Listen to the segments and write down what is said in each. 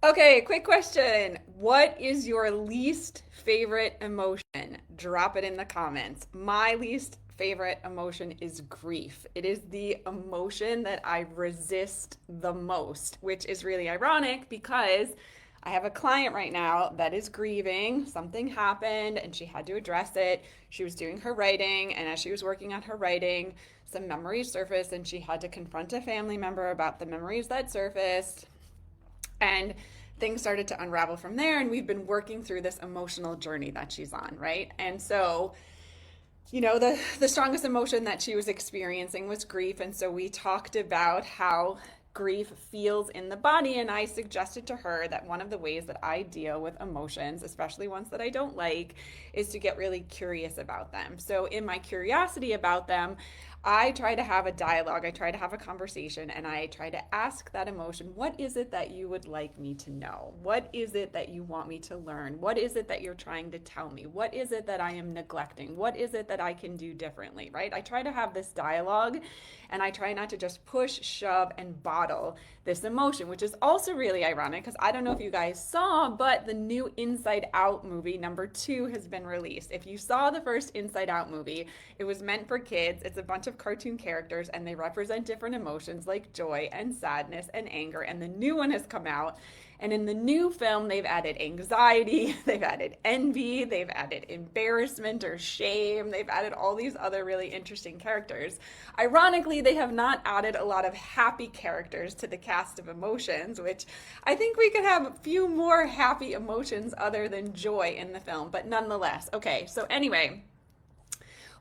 Okay, quick question. What is your least favorite emotion? Drop it in the comments. My least favorite emotion is grief. It is the emotion that I resist the most, which is really ironic because I have a client right now that is grieving. Something happened and she had to address it. She was doing her writing, and as she was working on her writing, some memories surfaced and she had to confront a family member about the memories that surfaced. And things started to unravel from there. And we've been working through this emotional journey that she's on, right? And so, the strongest emotion that she was experiencing was grief. And so we talked about how grief feels in the body. And I suggested to her that one of the ways that I deal with emotions, especially ones that I don't like, is to get really curious about them. So in my curiosity about them, I try to have a dialogue, I try to have a conversation, and I try to ask that emotion, what is it that you would like me to know? What is it that you want me to learn? What is it that you're trying to tell me? What is it that I am neglecting? What is it that I can do differently, right? I try to have this dialogue, and I try not to just push, shove, and bottle this emotion, which is also really ironic because I don't know if you guys saw, but the new Inside Out movie, #2, has been released. If you saw the first Inside Out movie, it was meant for kids. It's a bunch of cartoon characters and they represent different emotions like joy and sadness and anger. And the new one has come out. And in the new film, they've added anxiety, they've added envy, they've added embarrassment or shame, they've added all these other really interesting characters. Ironically, they have not added a lot of happy characters to the cast of emotions, which I think we could have a few more happy emotions other than joy in the film, but nonetheless. Okay, so anyway,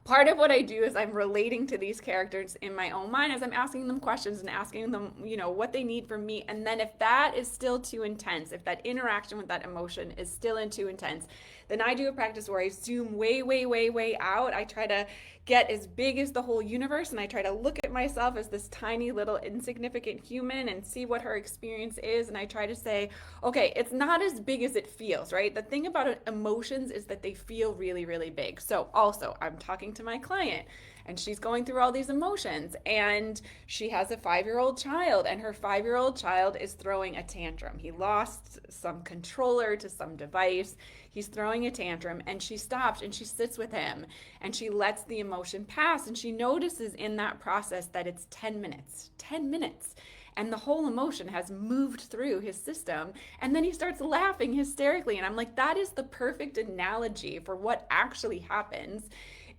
part of what I do is I'm relating to these characters in my own mind as I'm asking them questions and asking them, what they need from me. And then if that is still too intense, if that interaction with that emotion is still too intense, then I do a practice where I zoom way, way, way, way out. I try to get as big as the whole universe and I try to look at myself as this tiny little insignificant human and see what her experience is. And I try to say, okay, it's not as big as it feels, right? The thing about emotions is that they feel really, really big. So also, I'm talking to my client and she's going through all these emotions and she has a 5-year-old child and her 5-year-old child is throwing a tantrum. He lost some controller to some device. He's throwing a tantrum and she stops and she sits with him and she lets the emotion pass and she notices in that process that it's 10 minutes. 10 minutes and the whole emotion has moved through his system. And then he starts laughing hysterically. And I'm like, that is the perfect analogy for what actually happens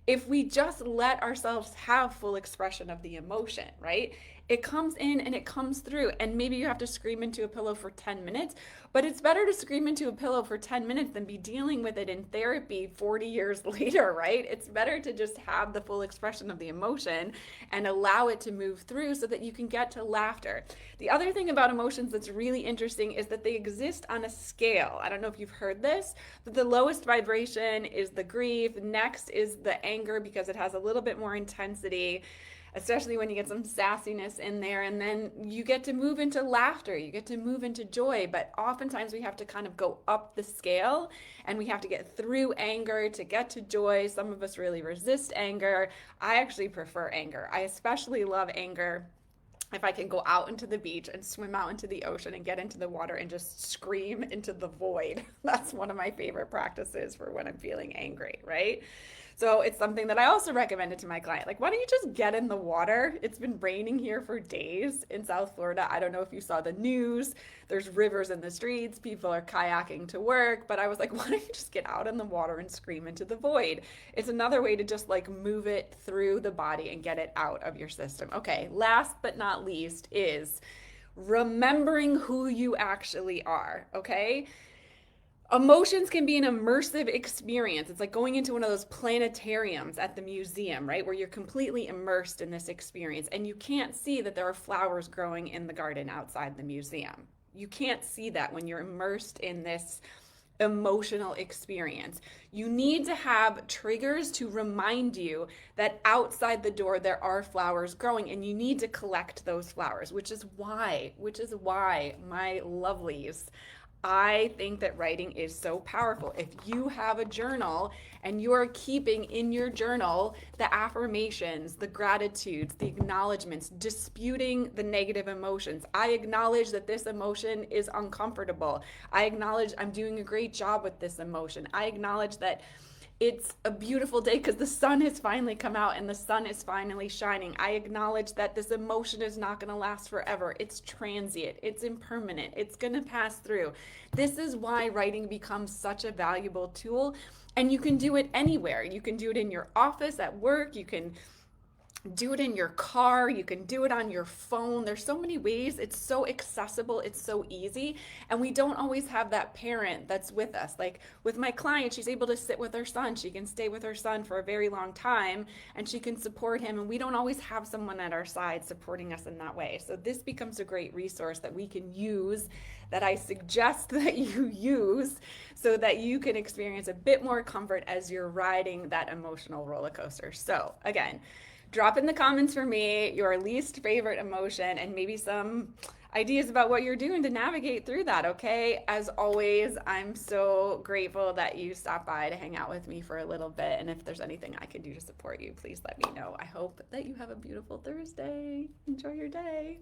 if we just let ourselves have full expression of the emotion, right? It comes in and it comes through. And maybe you have to scream into a pillow for 10 minutes, but it's better to scream into a pillow for 10 minutes than be dealing with it in therapy 40 years later, right? It's better to just have the full expression of the emotion and allow it to move through so that you can get to laughter. The other thing about emotions that's really interesting is that they exist on a scale. I don't know if you've heard this, but the lowest vibration is the grief. Next is the anger because it has a little bit more intensity, especially when you get some sassiness in there. And then you get to move into laughter, you get to move into joy. But oftentimes we have to kind of go up the scale and we have to get through anger to get to joy. Some of us really resist anger. I actually prefer anger. I especially love anger if I can go out into the beach and swim out into the ocean and get into the water and just scream into the void. That's one of my favorite practices for when I'm feeling angry, right? So it's something that I also recommended to my client. Like, why don't you just get in the water? It's been raining here for days in South Florida. I don't know if you saw the news. There's rivers in the streets. People are kayaking to work. But I was like, why don't you just get out in the water and scream into the void? It's another way to just like move it through the body and get it out of your system. Okay, last but not least is remembering who you actually are, okay? Emotions can be an immersive experience. It's like going into one of those planetariums at the museum, right? Where you're completely immersed in this experience and you can't see that there are flowers growing in the garden outside the museum. You can't see that when you're immersed in this emotional experience. You need to have triggers to remind you that outside the door there are flowers growing and you need to collect those flowers, which is why my lovelies, I think that writing is so powerful. If you have a journal and you're keeping in your journal the affirmations, the gratitudes, the acknowledgments, disputing the negative emotions. I acknowledge that this emotion is uncomfortable. I acknowledge I'm doing a great job with this emotion. I acknowledge that it's a beautiful day because the sun has finally come out and the sun is finally shining. I acknowledge that this emotion is not going to last forever. It's transient, it's impermanent, it's going to pass through. This is why writing becomes such a valuable tool. And you can do it anywhere. You can do it in your office, at work, you can do it in your car, you can do it on your phone. There's so many ways. It's so accessible, it's so easy, and we don't always have that parent that's with us. Like with my client, she's able to sit with her son, she can stay with her son for a very long time, and she can support him, and we don't always have someone at our side supporting us in that way. So this becomes a great resource that we can use, that I suggest that you use, so that you can experience a bit more comfort as you're riding that emotional roller coaster. So again, drop in the comments for me your least favorite emotion and maybe some ideas about what you're doing to navigate through that, okay? As always, I'm so grateful that you stopped by to hang out with me for a little bit. And if there's anything I can do to support you, please let me know. I hope that you have a beautiful Thursday. Enjoy your day.